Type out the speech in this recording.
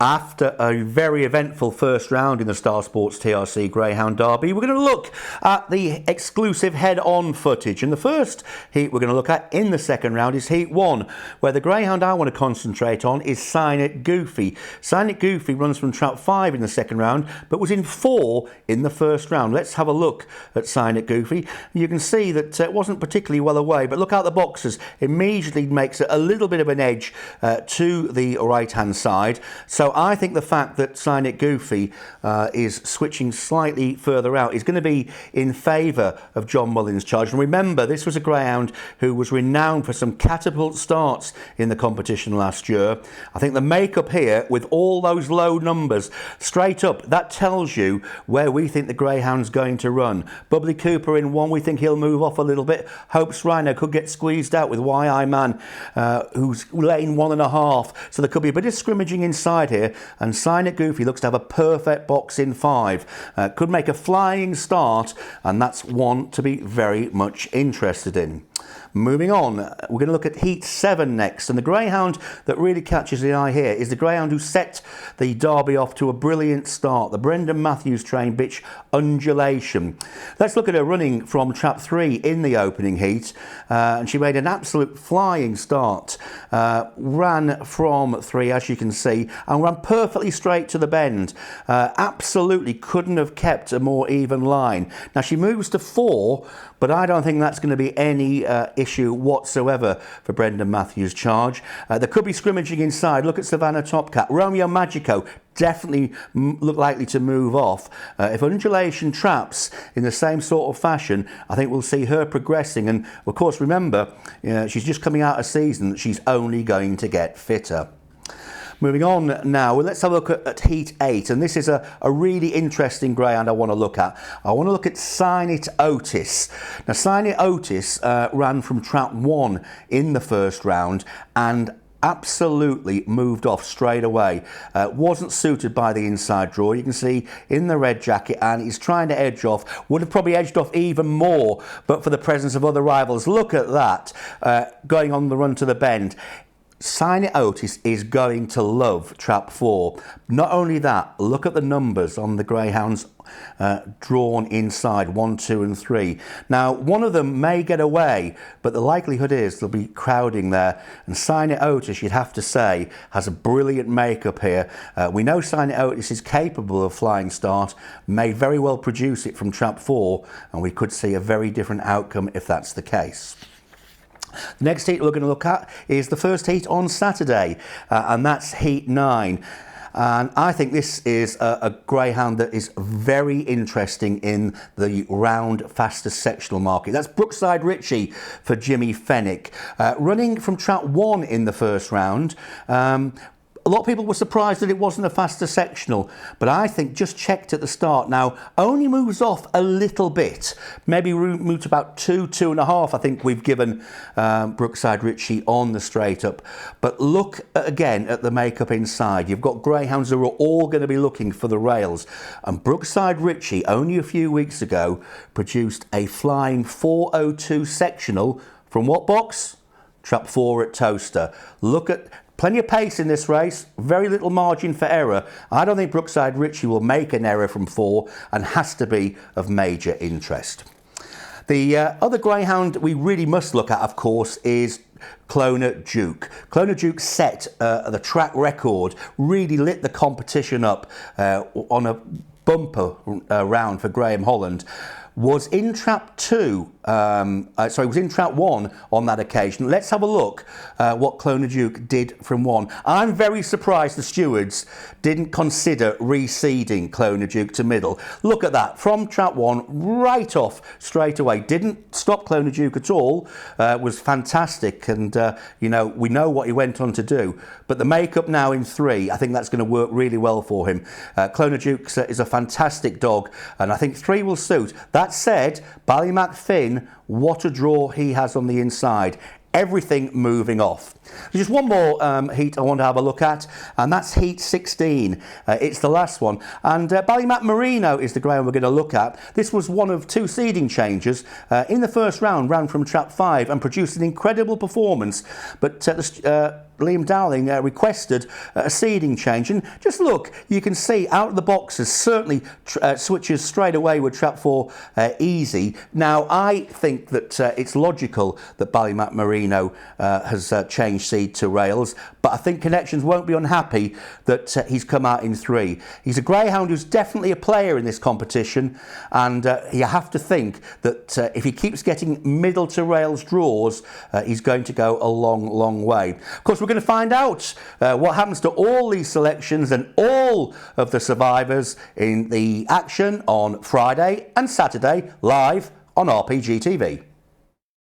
After a very eventful first round in the Star Sports TRC Greyhound Derby, we're going to look at the exclusive head-on footage. And the first heat we're going to look at in the second round is Heat 1, where the greyhound I want to concentrate on is Sign It Goofy. Sign It Goofy runs from trap 5 in the second round, but was in 4 in the first round. Let's have a look at Sign It Goofy. You can see that it wasn't particularly well away, but look out the boxes. Immediately makes it a little bit of an edge to the right-hand side. So I think the fact that Sign It Goofy is switching slightly further out is going to be in favour of John Mullins' charge. And remember, this was a greyhound who was renowned for some catapult starts in the competition last year. I think the makeup here, with all those low numbers, straight up, that tells you where we think the greyhound's going to run. Bubbly Cooper in 1, we think he'll move off a little bit. Hope's Rhino could get squeezed out with YI Man, who's lane 1.5. So there could be a bit of scrimmaging inside here. And Sign It Goofy looks to have a perfect box in 5. Could make a flying start, and that's one to be very much interested in. Moving on, we're going to look at Heat 7 next, and the greyhound that really catches the eye here is the greyhound who set the Derby off to a brilliant start, the Brendan Matthews trained bitch Undulation. Let's look at her running from trap 3 in the opening heat, and she made an absolute flying start. Ran from 3, as you can see, and ran perfectly straight to the bend. Absolutely couldn't have kept a more even line. Now she moves to 4, but I don't think that's going to be any issue whatsoever for Brendan Matthews' charge. There could be scrimmaging inside. Look at Savannah Topcat. Romeo Magico definitely look likely to move off. If Undulation traps in the same sort of fashion, I think we'll see her progressing. And of course, remember, she's just coming out of season. She's only going to get fitter. Moving on now, let's have a look at Heat 8, and this is a really interesting greyhound I want to look at. I want to look at Sign It Otis. Now, Sign It Otis ran from trap 1 in the first round and absolutely moved off straight away. Wasn't suited by the inside draw. You can see in the red jacket, and he's trying to edge off. Would have probably edged off even more, but for the presence of other rivals. Look at that, going on the run to the bend. Sign It Otis is going to love trap 4. Not only that, look at the numbers on the greyhounds drawn inside 1, 2 and 3. Now, one of them may get away, but the likelihood is there'll be crowding there. And Sign It Otis, you'd have to say, has a brilliant makeup here. We know Sign It Otis is capable of flying start, may very well produce it from trap 4, and we could see a very different outcome if that's the case. The next heat we're going to look at is the first heat on Saturday, and that's Heat 9. And I think this is a greyhound that is very interesting in the round fastest sectional market. That's Brookside Ritchie for Jimmy Fennick. Running from trap 1 in the first round. A lot of people were surprised that it wasn't a faster sectional, but I think just checked at the start. Now, only moves off a little bit, maybe moved about 2, 2.5. I think we've given Brookside Ritchie on the straight up. But look again at the makeup inside. You've got greyhounds who are all going to be looking for the rails. And Brookside Ritchie, only a few weeks ago, produced a flying 4:02 sectional from what box? Trap 4 at Towcester. Look at plenty of pace in this race, very little margin for error. I don't think Brookside Ritchie will make an error from 4 and has to be of major interest. The other greyhound we really must look at, of course, is Clona Duke. Clona Duke set the track record, really lit the competition up on a bumper round for Graham Holland. Was in trap 2, was in trap 1 on that occasion. Let's have a look what Clona Duke did from 1. I'm very surprised the stewards didn't consider reseeding Clona Duke to middle. Look at that, from trap 1 right off straight away. Didn't stop Clona Duke at all. Was fantastic, and we know what he went on to do. But the makeup now in 3, I think that's going to work really well for him. Clona Duke is a fantastic dog, and I think 3 will suit. That said, Ballymac Finn, what a draw he has on the inside. Everything moving off. There's just one more heat I want to have a look at, and that's Heat 16. It's the last one, and Ballymat Merino is the greyhound we're going to look at. This was one of 2 seeding changes. In the first round, ran from trap 5 and produced an incredible performance, but Liam Dowling requested a seeding change, and just look, you can see out of the boxes certainly switches straight away with trap 4 easy. Now I think that it's logical that Ballymat Merino has changed seed to rails, but I think Connections won't be unhappy that he's come out in 3. He's a greyhound who's definitely a player in this competition, and you have to think that if he keeps getting middle to rails draws, he's going to go a long way. Of course, we're going to find out what happens to all these selections and all of the survivors in the action on Friday and Saturday live on RPGTV.